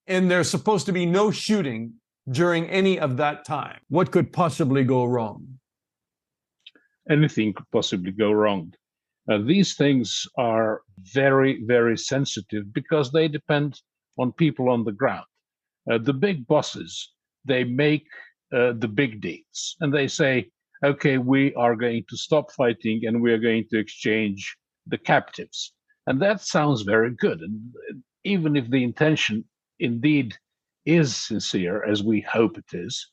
and there's supposed to be no shooting during any of that time. What could possibly go wrong? Anything could possibly go wrong. These things are very, very sensitive because they depend on people on the ground. The big bosses, they make the big deals, and they say, okay, we are going to stop fighting and we are going to exchange the captives. And that sounds very good. And even if the intention indeed is sincere, as we hope it is,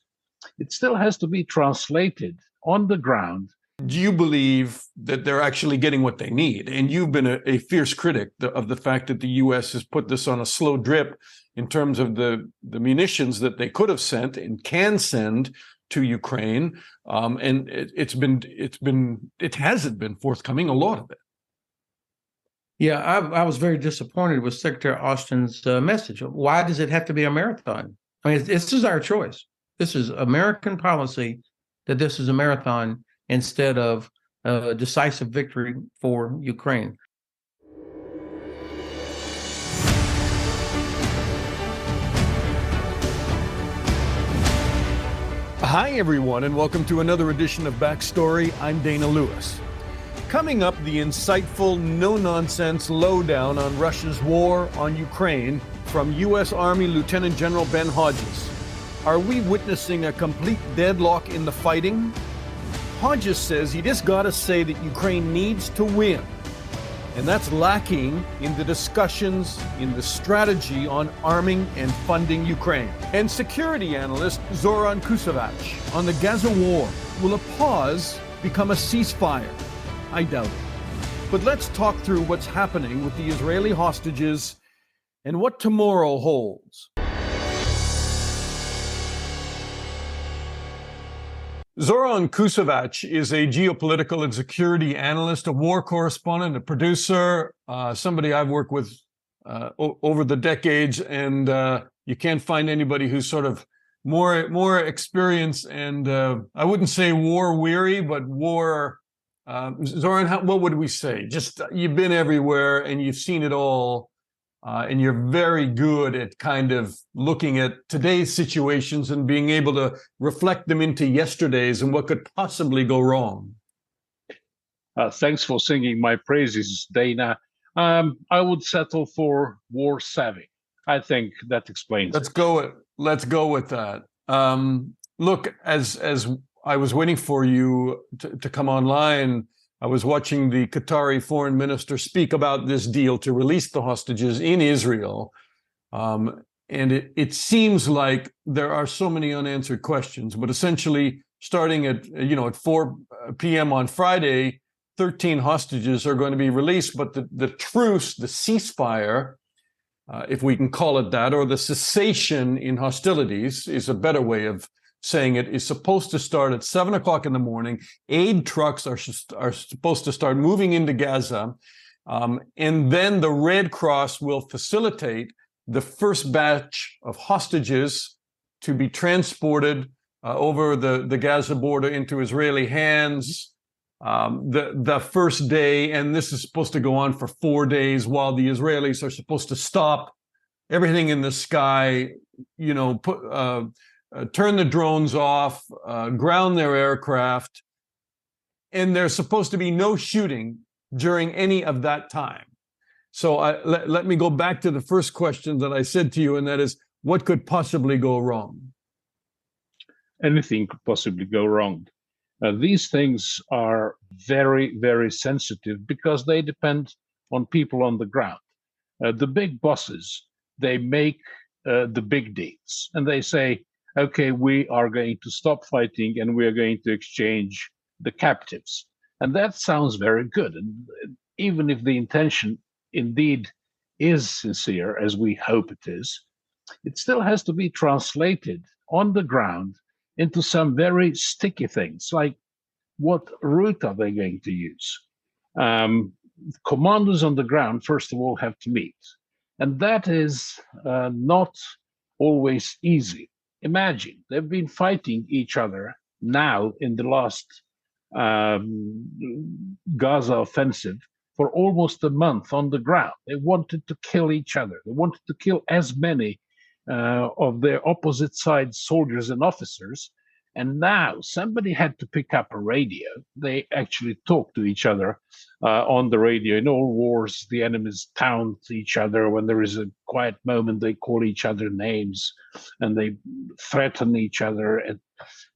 it still has to be translated on the ground. Do you believe that they're actually getting what they need? And you've been a fierce critic of the fact that the U.S. has put this on a slow drip in terms of the munitions that they could have sent and can send to Ukraine, and it hasn't been forthcoming, a lot of it. Yeah, I was very disappointed with Secretary Austin's message. Why does it have to be a marathon? I mean, this is our choice. This is American policy that this is a marathon instead of a decisive victory for Ukraine. Hi, everyone, and welcome to another edition of Backstory. I'm Dana Lewis. Coming up, the insightful, no-nonsense lowdown on Russia's war on Ukraine from U.S. Army Lieutenant General Ben Hodges. Are we witnessing a complete deadlock in the fighting? Hodges says he just got to say that Ukraine needs to win. And that's lacking in the discussions, in the strategy on arming and funding Ukraine. And security analyst Zoran Kusovac on the Gaza war. Will a pause become a ceasefire? I doubt it. But let's talk through what's happening with the Israeli hostages and what tomorrow holds. Zoran Kusovac is a geopolitical and security analyst, a war correspondent, a producer, somebody I've worked with over the decades, and you can't find anybody who's sort of more experienced and I wouldn't say war weary, but war. Zoran, what would we say? Just you've been everywhere and you've seen it all. And you're very good at kind of looking at today's situations and being able to reflect them into yesterday's and what could possibly go wrong. Thanks for singing my praises, Dana. I would settle for war savvy. I think that explains Let's it. go with that. Look, as I was waiting for you to come online, I was watching the Qatari foreign minister speak about this deal to release the hostages in Israel. And it seems like there are so many unanswered questions, but essentially starting at 4 p.m. on Friday, 13 hostages are going to be released, but the truce, the ceasefire, if we can call it that, or the cessation in hostilities is a better way of saying it, is supposed to start at 7 o'clock in the morning. Aid trucks are supposed to start moving into Gaza. And then the Red Cross will facilitate the first batch of hostages to be transported over the Gaza border into Israeli hands the first day. And this is supposed to go on for 4 days while the Israelis are supposed to stop everything in the sky, turn the drones off, ground their aircraft, and there's supposed to be no shooting during any of that time. So let me go back to the first question that I said to you, and that is, what could possibly go wrong? Anything could possibly go wrong. These things are very, very sensitive because they depend on people on the ground. The big bosses, they make the big deals, and they say, okay, we are going to stop fighting and we are going to exchange the captives. And that sounds very good. And even if the intention indeed is sincere, as we hope it is, it still has to be translated on the ground into some very sticky things, like what route are they going to use? Commanders on the ground, first of all, have to meet. And that is not always easy. Imagine, they've been fighting each other now in the last Gaza offensive for almost a month on the ground. They wanted to kill each other. They wanted to kill as many of their opposite side soldiers and officers. And now somebody had to pick up a radio. They actually talk to each other on the radio. In all wars, the enemies taunt each other. When there is a quiet moment, they call each other names and they threaten each other.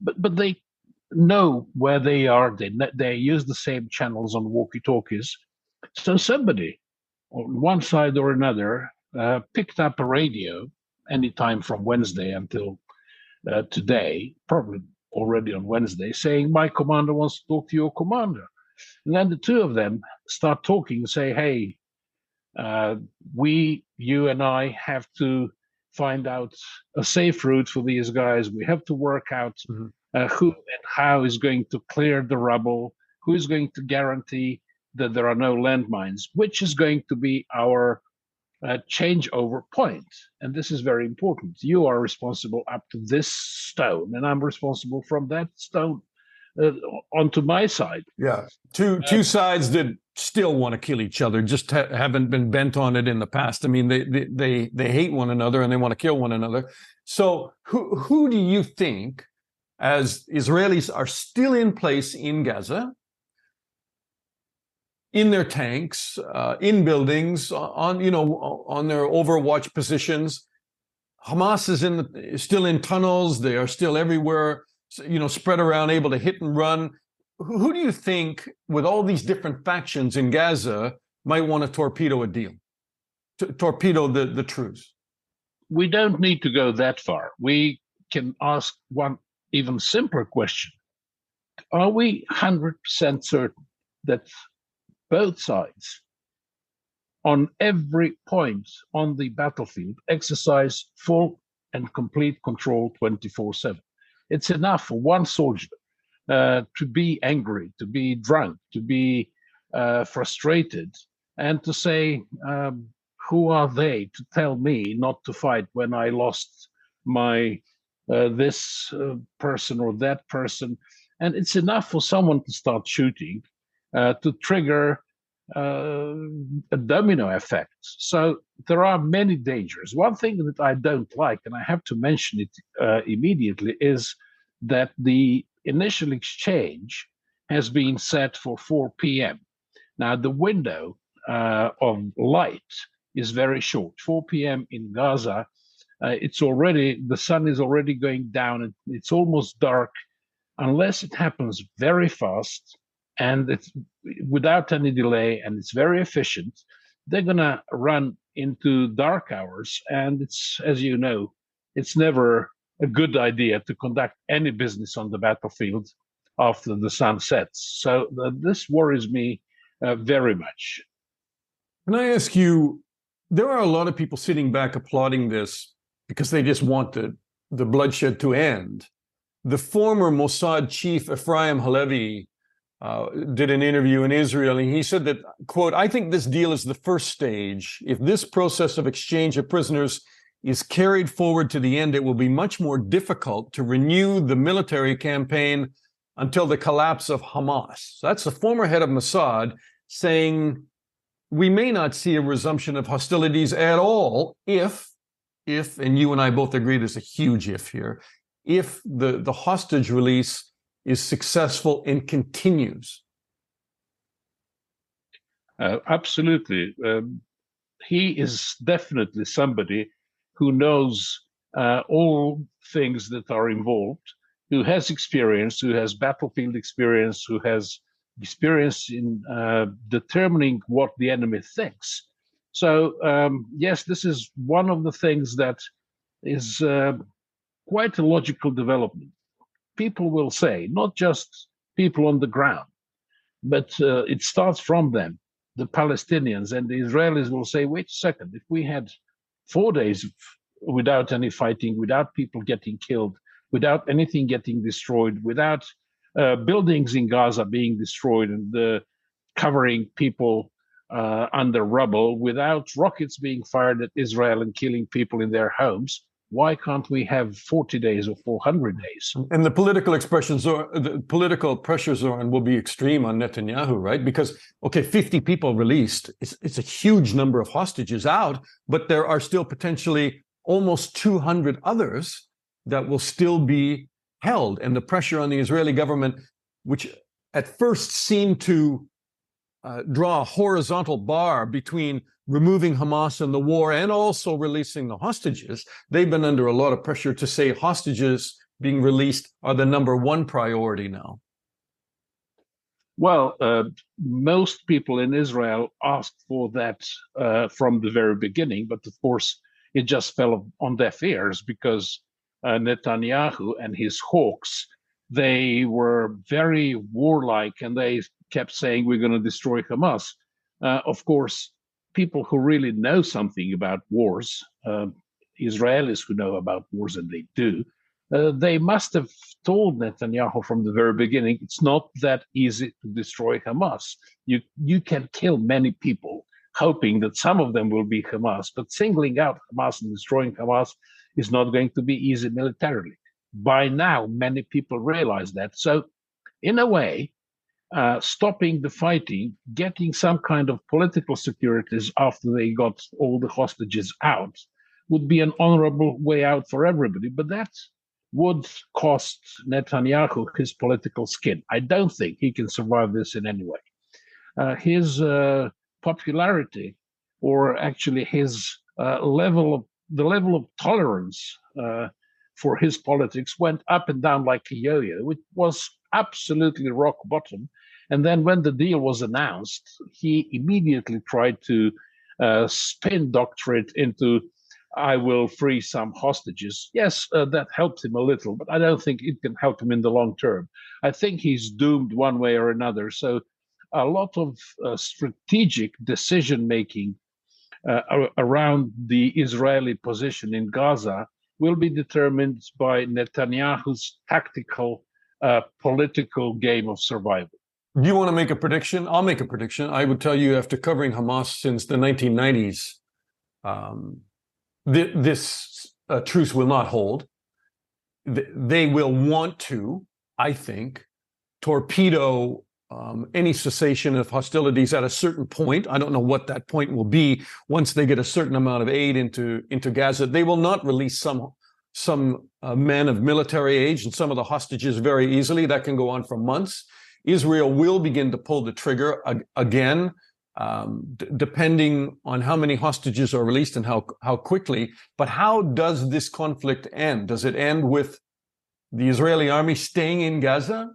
But they know where they are. They use the same channels on walkie-talkies. So somebody on one side or another picked up a radio anytime from Wednesday until today, probably already on Wednesday, saying, my commander wants to talk to your commander. And then the two of them start talking and say, hey, you and I have to find out a safe route for these guys. We have to work out who and how is going to clear the rubble, who is going to guarantee that there are no landmines, which is going to be our changeover point. And this is very important. You are responsible up to this stone, and I'm responsible from that stone onto my side. Yeah, two sides that still want to kill each other, just haven't been bent on it in the past. I mean, they hate one another and they want to kill one another. So who do you think, as Israelis are still in place in Gaza, in their tanks, in buildings, on their overwatch positions? Hamas is still in tunnels. They are still everywhere, spread around, able to hit and run. Who do you think, with all these different factions in Gaza, might want to torpedo a deal, torpedo the truce? We don't need to go that far. We can ask one even simpler question. Are we 100% certain that both sides, on every point on the battlefield, exercise full and complete control 24/7? It's enough for one soldier to be angry, to be drunk, to be frustrated, and to say, who are they to tell me not to fight when I lost my this person or that person? And it's enough for someone to start shooting to trigger a domino effect. So there are many dangers. One thing that I don't like, and I have to mention it immediately, is that the initial exchange has been set for 4 p.m. Now, the window of light is very short. 4 p.m. in Gaza, the sun is already going down, and it's almost dark. Unless it happens very fast and it's without any delay and it's very efficient, they're going to run into dark hours. And it's, as you know, it's never a good idea to conduct any business on the battlefield after the sun sets. So this worries me very much. Can I ask you, there are a lot of people sitting back applauding this because they just want the bloodshed to end. The former Mossad chief, Ephraim Halevi, did an interview in Israel, and he said that, quote, I think this deal is the first stage. If this process of exchange of prisoners is carried forward to the end, it will be much more difficult to renew the military campaign until the collapse of Hamas. So that's the former head of Mossad saying we may not see a resumption of hostilities at all if, and you and I both agree there's a huge if here, if the hostage release is successful and continues. Absolutely. He is definitely somebody who knows all things that are involved, who has experience, who has battlefield experience, who has experience in determining what the enemy thinks. So, yes, this is one of the things that is quite a logical development. People will say, not just people on the ground, but it starts from them, the Palestinians, and the Israelis will say, wait a second, if we had 4 days without any fighting, without people getting killed, without anything getting destroyed, without buildings in Gaza being destroyed and covering people under rubble, without rockets being fired at Israel and killing people in their homes, why can't we have 40 days or 400 days? And the political expressions or the political pressures will be extreme on Netanyahu, right? Because, okay, 50 people released, it's a huge number of hostages out, but there are still potentially almost 200 others that will still be held. And the pressure on the Israeli government, which at first seemed to draw a horizontal bar between removing Hamas and the war and also releasing the hostages, they've been under a lot of pressure to say hostages being released are the number one priority now. Well, most people in Israel asked for that from the very beginning, but of course it just fell on deaf ears because Netanyahu and his hawks, they were very warlike and they kept saying we're going to destroy Hamas. Of course, people who really know something about wars, Israelis who know about wars, and they do, they must have told Netanyahu from the very beginning, it's not that easy to destroy Hamas. You can kill many people, hoping that some of them will be Hamas, but singling out Hamas and destroying Hamas is not going to be easy militarily. By now, many people realize that. So, in a way, stopping the fighting, getting some kind of political securities after they got all the hostages out, would be an honorable way out for everybody. But that would cost Netanyahu his political skin. I don't think he can survive this in any way. His popularity, or actually his level of tolerance for his politics, went up and down like a yo-yo. It was absolutely rock bottom. And then when the deal was announced, he immediately tried to spin doctorate into, I will free some hostages. Yes, that helped him a little, but I don't think it can help him in the long term. I think he's doomed one way or another. So a lot of strategic decision-making around the Israeli position in Gaza will be determined by Netanyahu's tactical political game of survival. Do you want to make a prediction? I'll make a prediction. I would tell you, after covering Hamas since the 1990s, this truce will not hold. They will want to, I think, torpedo any cessation of hostilities at a certain point. I don't know what that point will be. Once they get a certain amount of aid into Gaza, they will not release some men of military age and some of the hostages very easily. That can go on for months. Israel will begin to pull the trigger again, depending on how many hostages are released and how quickly. But how does this conflict end? Does it end with the Israeli army staying in Gaza?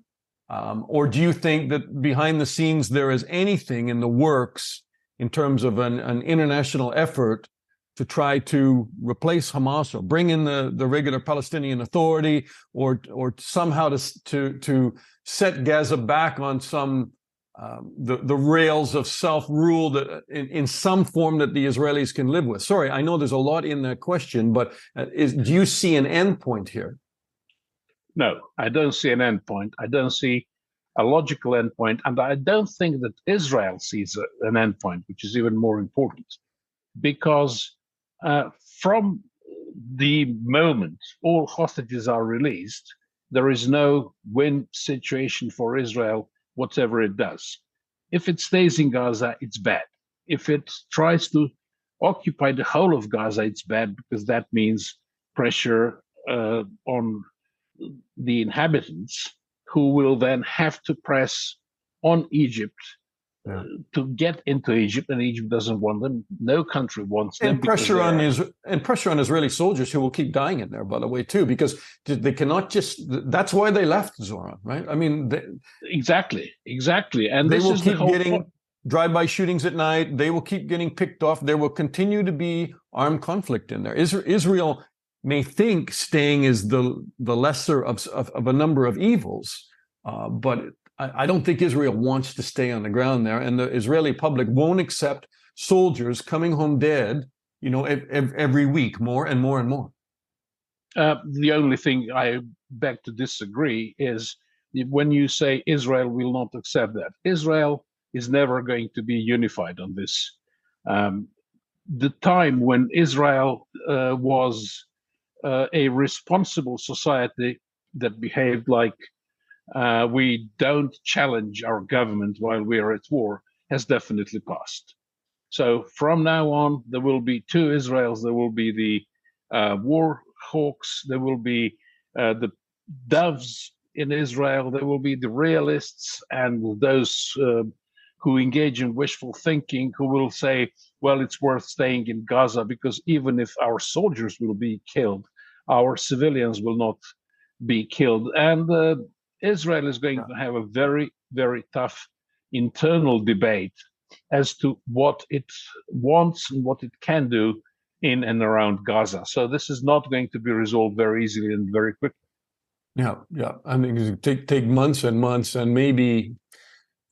Or do you think that behind the scenes there is anything in the works in terms of an international effort to try to replace Hamas or bring in the regular Palestinian Authority, or somehow to set Gaza back on some the rails of self-rule that in some form that the Israelis can live with? Sorry, I know there's a lot in that question, but do you see an end point here? No, I don't see an end point. I don't see a logical end point, and I don't think that Israel sees an end point, which is even more important, because from the moment all hostages are released, there is no win situation for Israel, whatever it does. If it stays in Gaza, it's bad. If it tries to occupy the whole of Gaza, it's bad, because that means pressure on the inhabitants, who will then have to press on Egypt to get into Egypt, and Egypt doesn't want them. No country wants them. And pressure on Israeli soldiers, who will keep dying in there, by the way, too, because they cannot just. That's why they left, Zoran, right? I mean, exactly, and they will keep getting drive-by shootings at night. They will keep getting picked off. There will continue to be armed conflict in there. Israel may think staying is the lesser of a number of evils, but I don't think Israel wants to stay on the ground there, and the Israeli public won't accept soldiers coming home dead, every week, more and more and more. The only thing I beg to disagree is when you say Israel will not accept that. Israel is never going to be unified on this. The time when Israel was a responsible society that behaved like we don't challenge our government while we are at war has definitely passed. So from now on, there will be two Israels. There will be the war hawks, there will be the doves in Israel, there will be the realists and those who engage in wishful thinking, who will say, well, it's worth staying in Gaza because even if our soldiers will be killed, our civilians will not be killed. And Israel is going to have a very, very tough internal debate as to what it wants and what it can do in and around Gaza. So this is not going to be resolved very easily and very quickly. Yeah, yeah. I mean, it take months and months, and maybe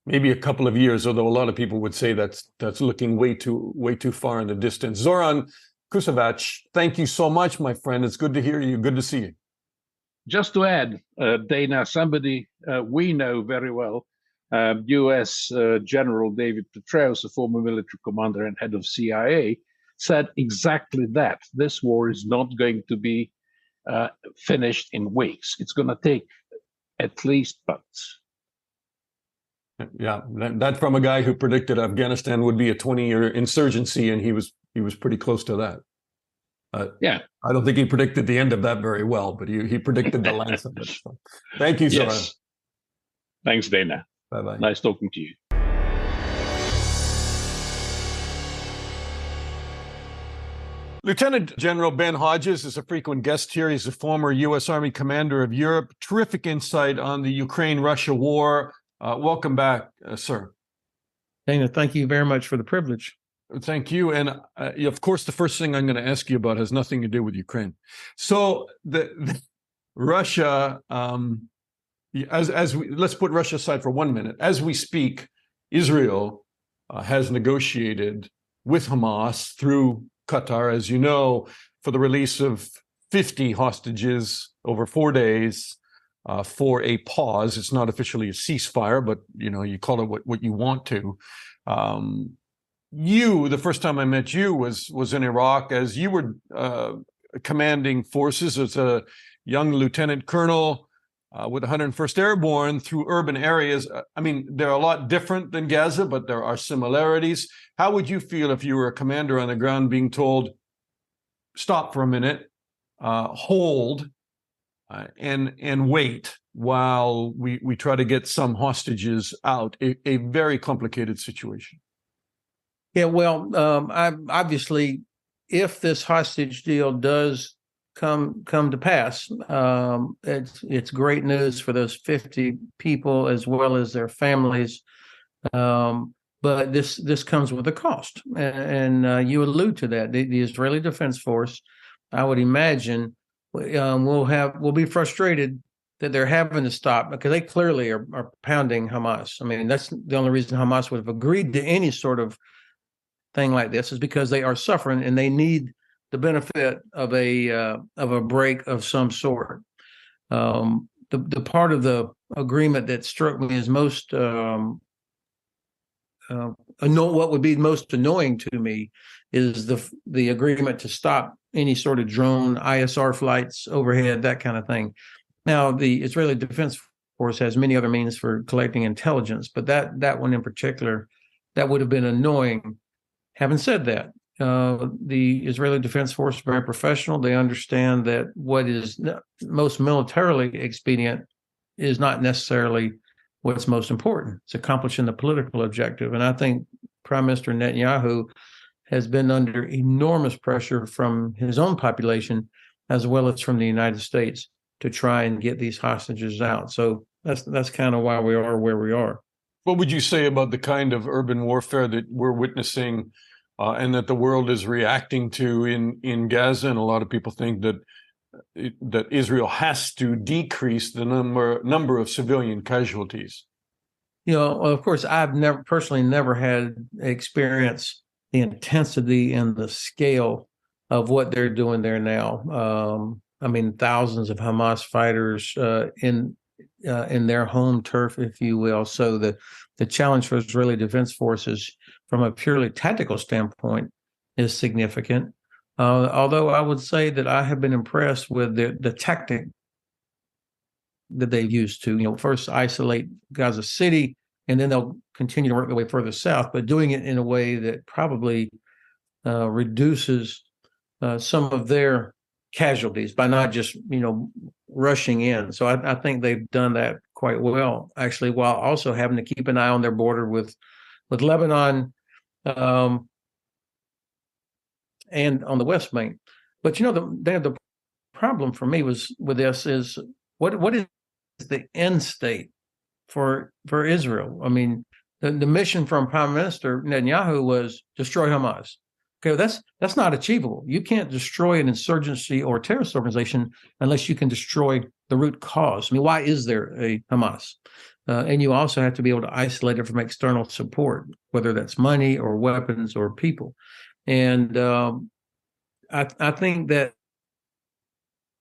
a couple of years. Although a lot of people would say that's looking way too far in the distance. Zoran Kusovac, thank you so much, my friend. It's good to hear you. Good to see you. Just to add, Dana, somebody we know very well, U.S. General David Petraeus, a former military commander and head of CIA, said exactly that. This war is not going to be finished in weeks. It's going to take at least months. Yeah, that from a guy who predicted Afghanistan would be a 20-year insurgency, and he was pretty close to that. Yeah, I don't think he predicted the end of that very well, but he predicted the length of it. So, thank you, Zoran. Yes. Thanks, Dana. Bye-bye. Nice talking to you. Lieutenant General Ben Hodges is a frequent guest here. He's a former U.S. Army commander of Europe. Terrific insight on the Ukraine-Russia war. Welcome back, sir. Dana, thank you very much for the privilege. Thank you. And of course, the first thing I'm going to ask you about has nothing to do with Ukraine. So the Russia, let's put Russia aside for 1 minute. As we speak, Israel has negotiated with Hamas through Qatar, as you know, for the release of 50 hostages over 4 days for a pause. It's not officially a ceasefire, but you call it what you want to. The first time I met you was in Iraq as you were commanding forces as a young lieutenant colonel with 101st Airborne through urban areas. I mean, they're a lot different than Gaza, but there are similarities. How would you feel if you were a commander on the ground being told, stop for a minute, hold, and wait while we try to get some hostages out? A very complicated situation. Yeah, well, obviously, if this hostage deal does come to pass, it's great news for those 50 people as well as their families. But this comes with a cost, and you allude to that. The Israeli Defense Force, I would imagine, will be frustrated that they're having to stop because they clearly are pounding Hamas. I mean, that's the only reason Hamas would have agreed to any sort of thing like this is because they are suffering and they need the benefit of a break of some sort. The part of the agreement that struck me as most what would be most annoying to me is the agreement to stop any sort of drone ISR flights overhead, that kind of thing. Now, the Israeli Defense Force has many other means for collecting intelligence, but that one in particular, that would have been annoying. Having said that, the Israeli Defense Force is very professional. They understand that what is most militarily expedient is not necessarily what's most important. It's accomplishing the political objective. And I think Prime Minister Netanyahu has been under enormous pressure from his own population as well as from the United States to try and get these hostages out. So that's kind of why we are where we are. What would you say about the kind of urban warfare that we're witnessing and that the world is reacting to in Gaza? And a lot of people think that Israel has to decrease the number of civilian casualties. Of course, I've personally never had experience the intensity and the scale of what they're doing there now. I mean, thousands of Hamas fighters in their home turf, if you will. So the challenge for Israeli Defense Forces from a purely tactical standpoint is significant. Although I would say that I have been impressed with the tactic that they've used to, first isolate Gaza City, and then they'll continue to work their way further south, but doing it in a way that probably reduces some of their casualties by not just rushing in. So I think they've done that quite well, actually, while also having to keep an eye on their border with Lebanon and on the West Bank. But the problem for me was with this is what is the end state for Israel? I mean, the mission from Prime Minister Netanyahu was destroy Hamas. Okay, that's not achievable. You can't destroy an insurgency or terrorist organization unless you can destroy the root cause. I mean, why is there a Hamas? And you also have to be able to isolate it from external support, whether that's money or weapons or people. And I think that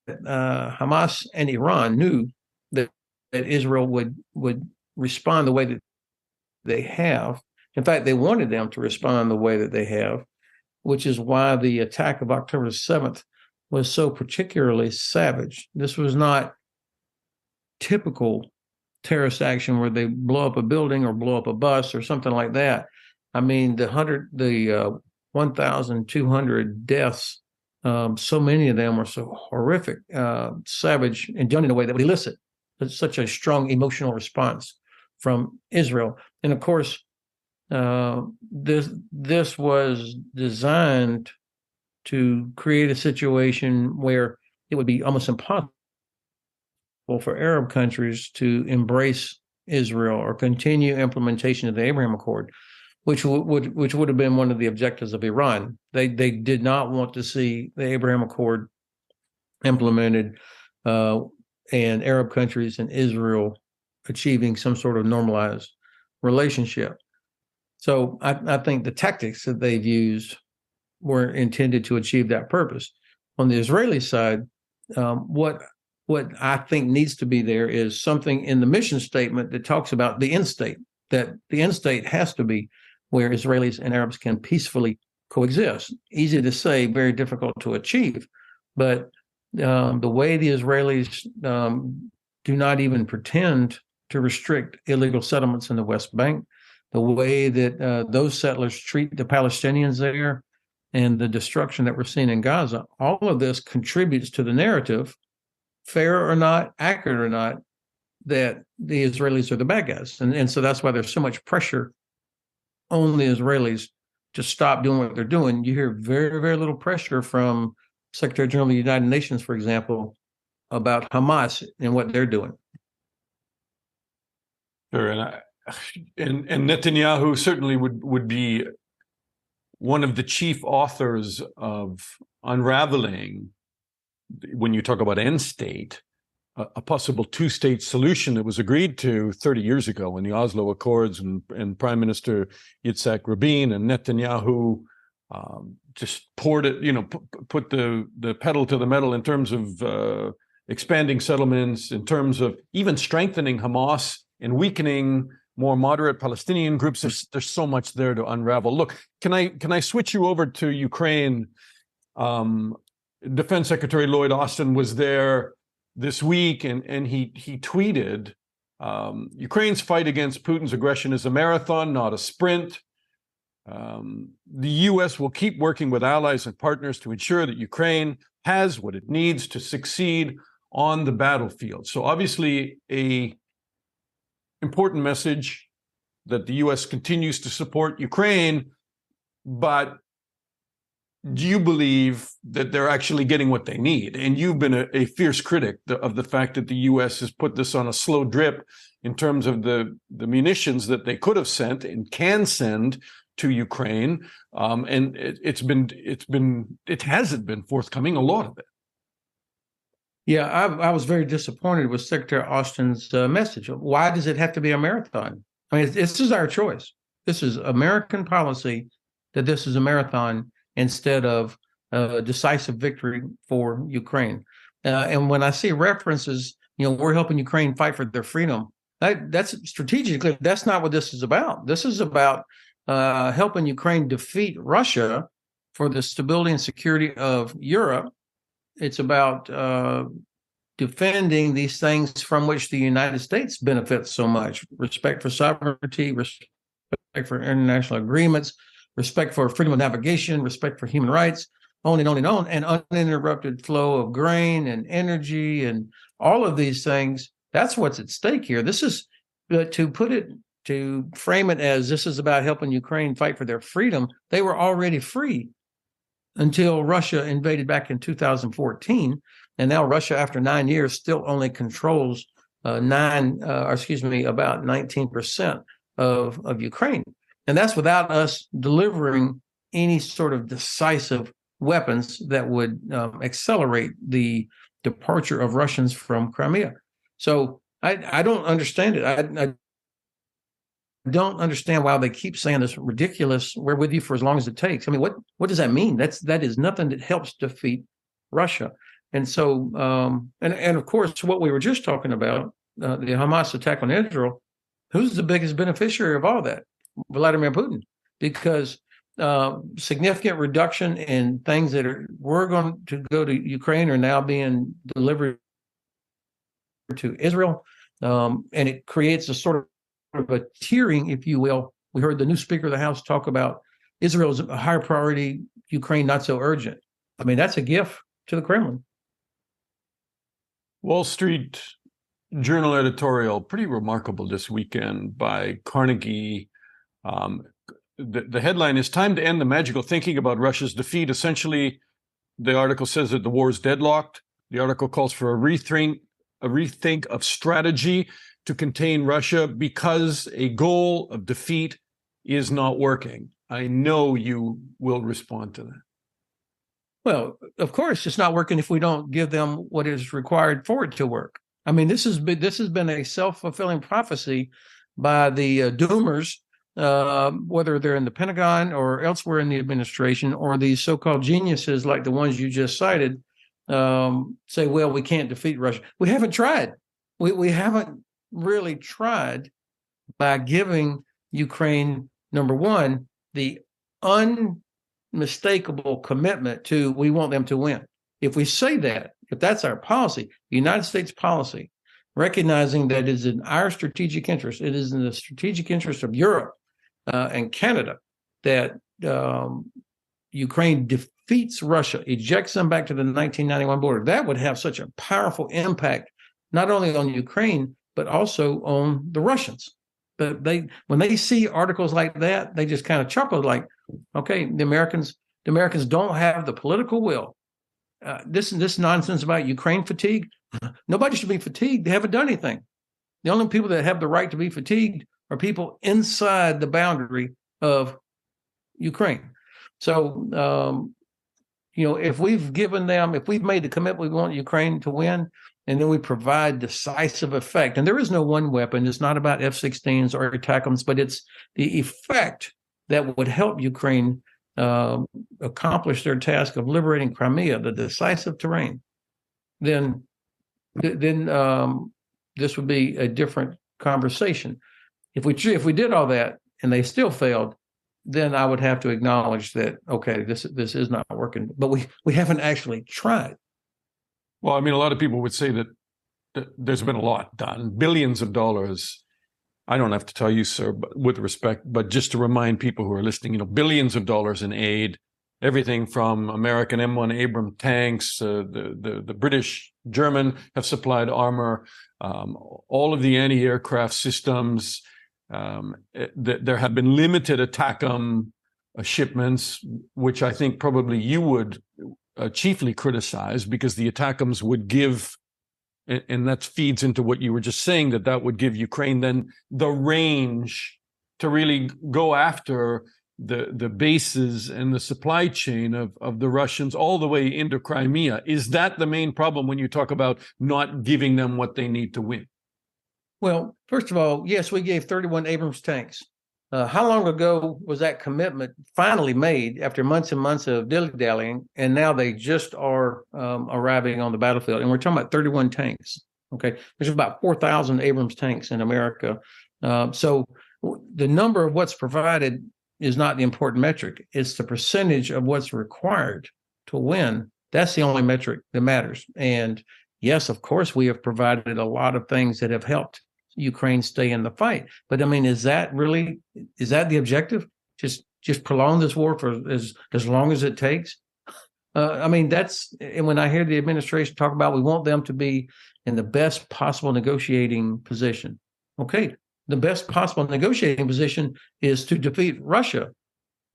Hamas and Iran knew that Israel would respond the way that they have. In fact, they wanted them to respond the way that they have, which is why the attack of October 7th was so particularly savage. This was not typical terrorist action where they blow up a building or blow up a bus or something like that. I mean, the 1,200 deaths, so many of them were so horrific, savage, and done in a way that would elicit such a strong emotional response from Israel. And of course, this was designed to create a situation where it would be almost impossible for Arab countries to embrace Israel or continue implementation of the Abraham Accord, which would have been one of the objectives of Iran. They did not want to see the Abraham Accord implemented and Arab countries and Israel achieving some sort of normalized relationship. So I think the tactics that they've used were intended to achieve that purpose. On the Israeli side, what I think needs to be there is something in the mission statement that talks about the end state, that the end state has to be where Israelis and Arabs can peacefully coexist. Easy to say, very difficult to achieve. But the way the Israelis do not even pretend to restrict illegal settlements in the West Bank, the way that those settlers treat the Palestinians there, and the destruction that we're seeing in Gaza, all of this contributes to the narrative, fair or not, accurate or not, that the Israelis are the bad guys. And so that's why there's so much pressure on the Israelis to stop doing what they're doing. You hear very, very little pressure from Secretary General of the United Nations, for example, about Hamas and what they're doing. Sure, and Netanyahu certainly would be one of the chief authors of unraveling, when you talk about end state, a possible two-state solution that was agreed to 30 years ago in the Oslo Accords, and Prime Minister Yitzhak Rabin and Netanyahu just poured it, put the pedal to the metal in terms of expanding settlements, in terms of even strengthening Hamas and weakening more moderate Palestinian groups. There's so much there to unravel. Look, can I switch you over to Ukraine? Defense Secretary Lloyd Austin was there this week, and he tweeted, Ukraine's fight against Putin's aggression is a marathon, not a sprint. The U.S. will keep working with allies and partners to ensure that Ukraine has what it needs to succeed on the battlefield. So obviously a important message that the U.S. continues to support Ukraine, but do you believe that they're actually getting what they need? And you've been a fierce critic of the fact that the U.S. has put this on a slow drip in terms of the munitions that they could have sent and can send to Ukraine, and it hasn't been forthcoming, a lot of it. Yeah, I was very disappointed with Secretary Austin's message. Why does it have to be a marathon? I mean, this is our choice. This is American policy that this is a marathon instead of a decisive victory for Ukraine. And when I see references, we're helping Ukraine fight for their freedom, that's strategically, that's not what this is about. This is about helping Ukraine defeat Russia for the stability and security of Europe. It's about defending these things from which the United States benefits so much: respect for sovereignty, respect for international agreements, respect for freedom of navigation, respect for human rights. on and on and on, and uninterrupted flow of grain and energy and all of these things. That's what's at stake here. This is to frame it as this is about helping Ukraine fight for their freedom. They were already free until Russia invaded back in 2014. And now Russia, after 9 years, still only controls about 19% of Ukraine. And that's without us delivering any sort of decisive weapons that would accelerate the departure of Russians from Crimea. So I don't understand it. I don't understand why they keep saying this ridiculous, we're with you for as long as it takes. I mean, what does that mean? That is nothing that helps defeat Russia. And so, and of course, what we were just talking about, the Hamas attack on Israel, who's the biggest beneficiary of all that? Vladimir Putin, because significant reduction in things that were going to go to Ukraine are now being delivered to Israel. And it creates a sort of a tiering, if you will. We heard the new Speaker of the House talk about Israel's a higher priority, Ukraine not so urgent. I mean, that's a gift to the Kremlin. Wall Street Journal editorial, pretty remarkable this weekend by Carnegie. The headline is "Time to End the Magical Thinking About Russia's Defeat." Essentially, the article says that the war is deadlocked. The article calls for a rethink of strategy to contain Russia because a goal of defeat is not working. I know you will respond to that. Well, of course, it's not working if we don't give them what is required for it to work. I mean, this has been a self-fulfilling prophecy by the doomers, whether they're in the Pentagon or elsewhere in the administration, or these so-called geniuses like the ones you just cited, say, well, we can't defeat Russia. We haven't tried. We haven't really tried by giving Ukraine, number one, the unmistakable commitment to we want them to win. If we say that, if that's our policy, the United States policy, recognizing that it is in our strategic interest, it is in the strategic interest of Europe and Canada that Ukraine defeats Russia, ejects them back to the 1991 border, that would have such a powerful impact, not only on Ukraine, but also on the Russians. But when they see articles like that, they just kind of chuckle like, okay, the Americans don't have the political will. This nonsense about Ukraine fatigue, nobody should be fatigued. They haven't done anything. The only people that have the right to be fatigued are people inside the boundary of Ukraine. So, if we've made the commitment we want Ukraine to win, and then we provide decisive effect, and there is no one weapon. It's not about F-16s or ATACMS, but it's the effect that would help Ukraine accomplish their task of liberating Crimea, the decisive terrain. Then this would be a different conversation. If we did all that and they still failed, then I would have to acknowledge that, okay, this is not working. But we haven't actually tried. Well, I mean, a lot of people would say that there's been a lot done, billions of dollars. I don't have to tell you, sir, but with respect, but just to remind people who are listening, billions of dollars in aid, everything from American M1 Abrams tanks, the British, German have supplied armor, all of the anti-aircraft systems. There have been limited ATACMS shipments, which I think probably you would chiefly criticize, because the ATACMS would give, and that feeds into what you were just saying, that would give Ukraine then the range to really go after the bases and the supply chain of the Russians all the way into Crimea. Is that the main problem when you talk about not giving them what they need to win? Well, first of all, yes, we gave 31 Abrams tanks. How long ago was that commitment finally made after months and months of dilly-dallying? And now they just are arriving on the battlefield. And we're talking about 31 tanks. Okay. There's about 4,000 Abrams tanks in America. So the number of what's provided is not the important metric. It's the percentage of what's required to win. That's the only metric that matters. And yes, of course, we have provided a lot of things that have helped Ukraine stay in the fight. But I mean, is that the objective? Just prolong this war for as long as it takes? I mean, and when I hear the administration talk about we want them to be in the best possible negotiating position. Okay, the best possible negotiating position is to defeat Russia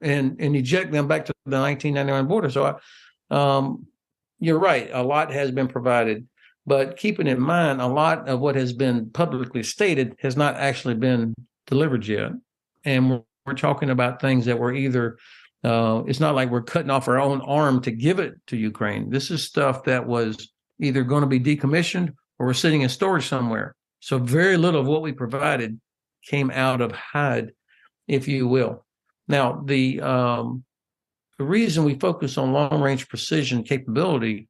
and eject them back to the 1999 border. So you're right. A lot has been provided, but keeping in mind, a lot of what has been publicly stated has not actually been delivered yet. And we're talking about things that were either, it's not like we're cutting off our own arm to give it to Ukraine. This is stuff that was either going to be decommissioned or we're sitting in storage somewhere. So very little of what we provided came out of HUD, if you will. Now, the reason we focus on long-range precision capability,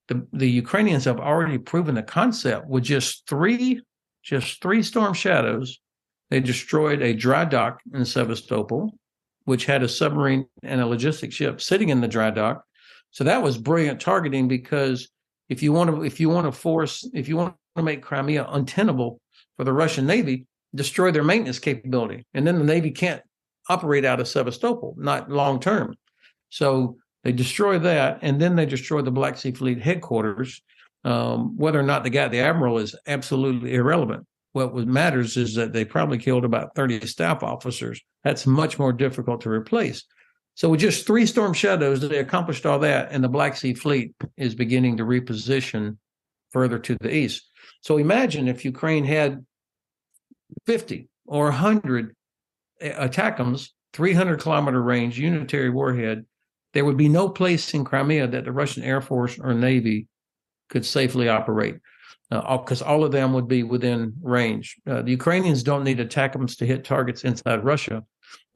the Ukrainians have already proven the concept with just three Storm Shadows. They destroyed a dry dock in Sevastopol, which had a submarine and a logistics ship sitting in the dry dock. So that was brilliant targeting, because if you want to make Crimea untenable for the Russian Navy, destroy their maintenance capability, and then the Navy can't operate out of Sevastopol, not long term. So they destroy that, and then they destroy the Black Sea Fleet headquarters. Whether or not they got the admiral is absolutely irrelevant. What matters is that they probably killed about 30 staff officers. That's much more difficult to replace. So with just 3 Storm Shadows, they accomplished all that, and the Black Sea Fleet is beginning to reposition further to the east. So imagine if Ukraine had 50 or 100 ATACMS, 300-kilometer range, unitary warhead, there would be no place in Crimea that the Russian Air Force or Navy could safely operate, because all of them would be within range. The Ukrainians don't need ATACMS to hit targets inside Russia,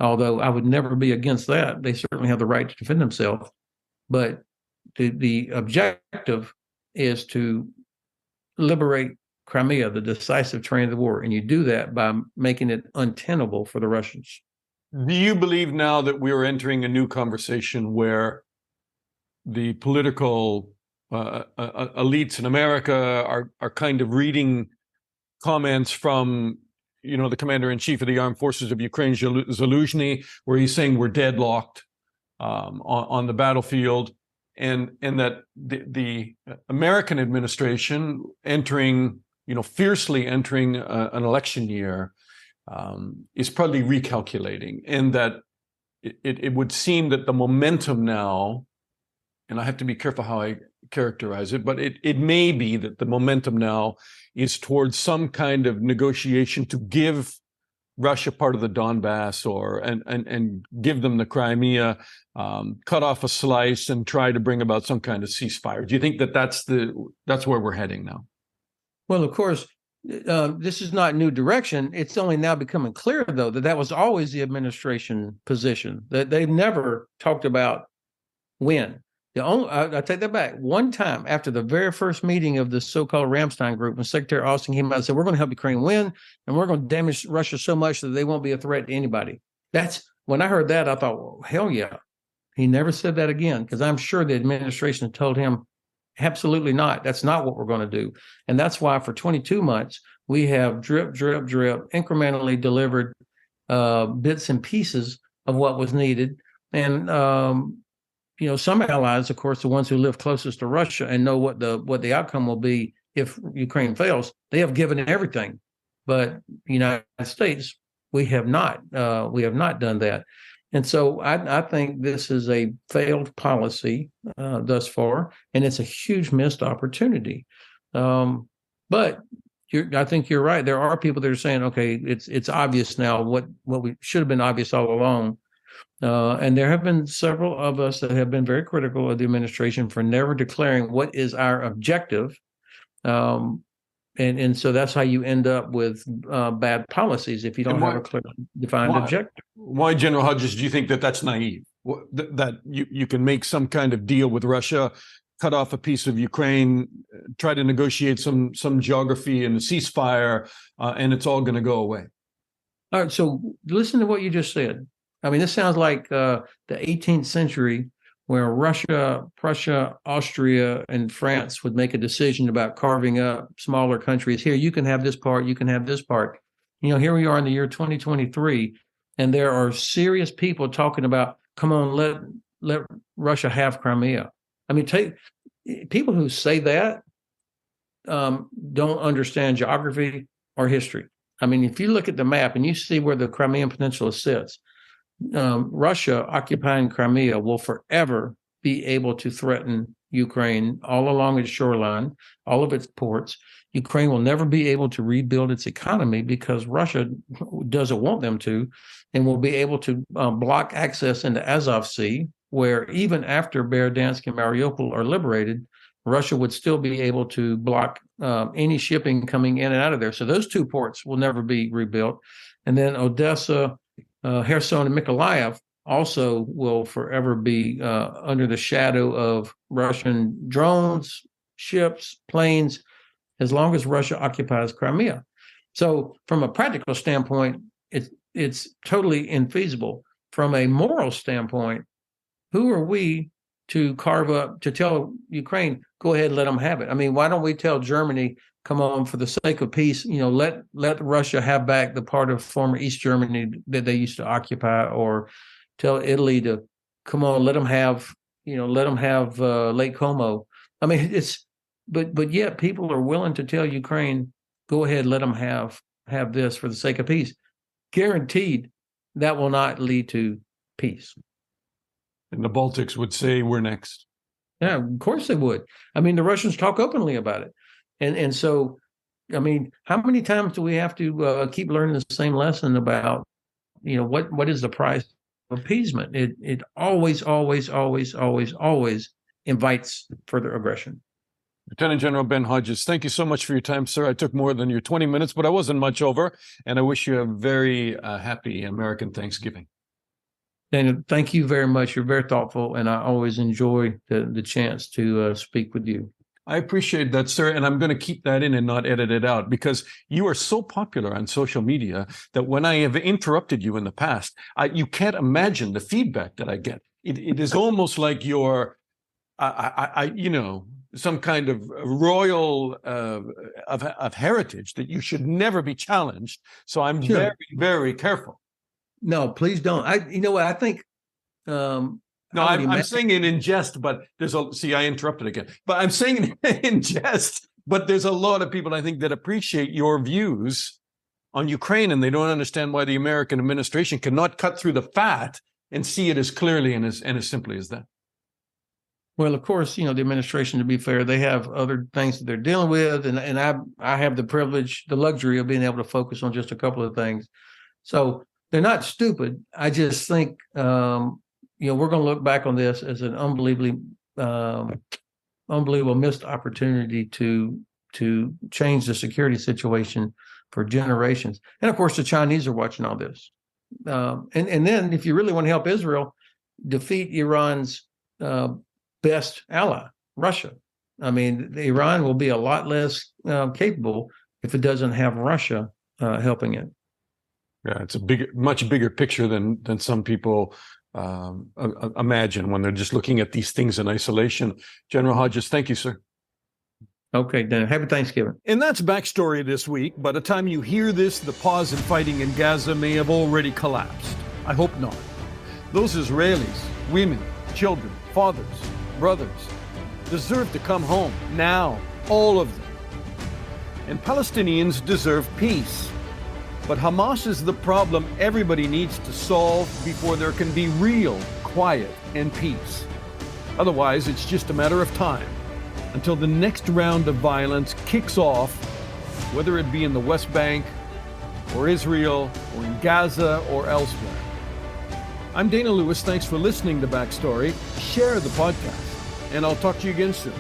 although I would never be against that. They certainly have the right to defend themselves. But the objective is to liberate Crimea, the decisive terrain of the war, and you do that by making it untenable for the Russians. Do you believe now that we are entering a new conversation where the political elites in America are kind of reading comments from, the commander-in-chief of the armed forces of Ukraine, Zaluzhny, where he's saying we're deadlocked on the battlefield, and that the American administration fiercely entering an election year is probably recalculating, and that it would seem that the momentum now, and I have to be careful how I characterize it, but it may be that the momentum now is towards some kind of negotiation to give Russia part of the Donbass, and give them the Crimea, cut off a slice, and try to bring about some kind of ceasefire. Do you think that that's where we're heading now? Well, of course, this is not new direction. It's only now becoming clear, though, that was always the administration position, that they've never talked about when. I take that back. One time after the very first meeting of the so-called Ramstein group, when Secretary Austin came out and said, we're going to help Ukraine win, and we're going to damage Russia so much that they won't be a threat to anybody. When I heard that, I thought, well, hell yeah. He never said that again, because I'm sure the administration told him, absolutely not. That's not what we're going to do. And that's why for 22 months, we have drip, drip, drip, incrementally delivered bits and pieces of what was needed. And, some allies, of course, the ones who live closest to Russia and know what the outcome will be if Ukraine fails, they have given everything. But the United States, we have not done that. And so I think this is a failed policy thus far, and it's a huge missed opportunity. But I think you're right. There are people that are saying, okay, it's obvious now what we should have been obvious all along. And there have been several of us that have been very critical of the administration for never declaring what is our objective. And so that's how you end up with bad policies if you don't have a clear defined objective. Why, General Hodges, do you think that that's naive? That you can make some kind of deal with Russia, cut off a piece of Ukraine, try to negotiate some geography and a ceasefire, and it's all going to go away? All right, so listen to what you just said. I mean, this sounds like the 18th century, where Russia, Prussia, Austria, and France would make a decision about carving up smaller countries. Here, you can have this part, you can have this part. Here we are in the year 2023, and there are serious people talking about, come on, let Russia have Crimea. I mean, people who say that don't understand geography or history. I mean, if you look at the map and you see where the Crimean Peninsula sits, Russia occupying Crimea will forever be able to threaten Ukraine all along its shoreline, all of its ports. Ukraine will never be able to rebuild its economy because Russia doesn't want them to, and will be able to block access into Azov Sea, where even after Berdyansk and Mariupol are liberated, Russia would still be able to block any shipping coming in and out of there. So those two ports will never be rebuilt. And then Odessa, Kherson, and Mykolaiv also will forever be under the shadow of Russian drones, ships, planes, as long as Russia occupies Crimea. So from a practical standpoint, it's totally infeasible. From a moral standpoint, who are we to carve up, to tell Ukraine, go ahead, let them have it? I mean, why don't we tell Germany, come on, for the sake of peace, let Russia have back the part of former East Germany that they used to occupy, or tell Italy to, come on, let them have Lake Como. I mean, but yet people are willing to tell Ukraine, go ahead, let them have this for the sake of peace. Guaranteed that will not lead to peace. And the Baltics would say, we're next. Yeah, of course they would. I mean, the Russians talk openly about it. And so, I mean, how many times do we have to keep learning the same lesson about, what is the price of appeasement? It always invites further aggression. Lieutenant General Ben Hodges, thank you so much for your time, sir. I took more than your 20 minutes, but I wasn't much over. And I wish you a very happy American Thanksgiving. Daniel, thank you very much. You're very thoughtful, and I always enjoy the chance to speak with you. I appreciate that, sir, and I'm going to keep that in and not edit it out, because you are so popular on social media that when I have interrupted you in the past, you can't imagine the feedback that I get. It is almost like you're, some kind of royal of heritage that you should never be challenged. So I'm very, very careful. No, please don't. I think. No, I'm saying it in jest, but I interrupted again. But I'm saying it in jest, but there's a lot of people, I think, that appreciate your views on Ukraine, and they don't understand why the American administration cannot cut through the fat and see it as clearly and as simply as that. Well, of course, the administration, to be fair, they have other things that they're dealing with, and I have the luxury of being able to focus on just a couple of things. So they're not stupid. I just think, we're going to look back on this as an unbelievable missed opportunity to change the security situation for generations. And of course, the Chinese are watching all this. And then, if you really want to help Israel, defeat Iran's best ally, Russia. I mean, Iran will be a lot less capable if it doesn't have Russia helping it. Yeah, it's a much bigger picture than some people imagine when they're just looking at these things in isolation. General Hodges, thank you, sir. Okay, then happy Thanksgiving. And that's backstory this week. By the time you hear this, the pause in fighting in Gaza may have already collapsed. I hope not. Those Israelis, women, children, fathers, brothers, deserve to come home now, all of them. And Palestinians deserve peace. But Hamas is the problem everybody needs to solve before there can be real quiet and peace. Otherwise, it's just a matter of time until the next round of violence kicks off, whether it be in the West Bank, or Israel, or in Gaza, or elsewhere. I'm Dana Lewis. Thanks for listening to Backstory. Share the podcast, and I'll talk to you again soon.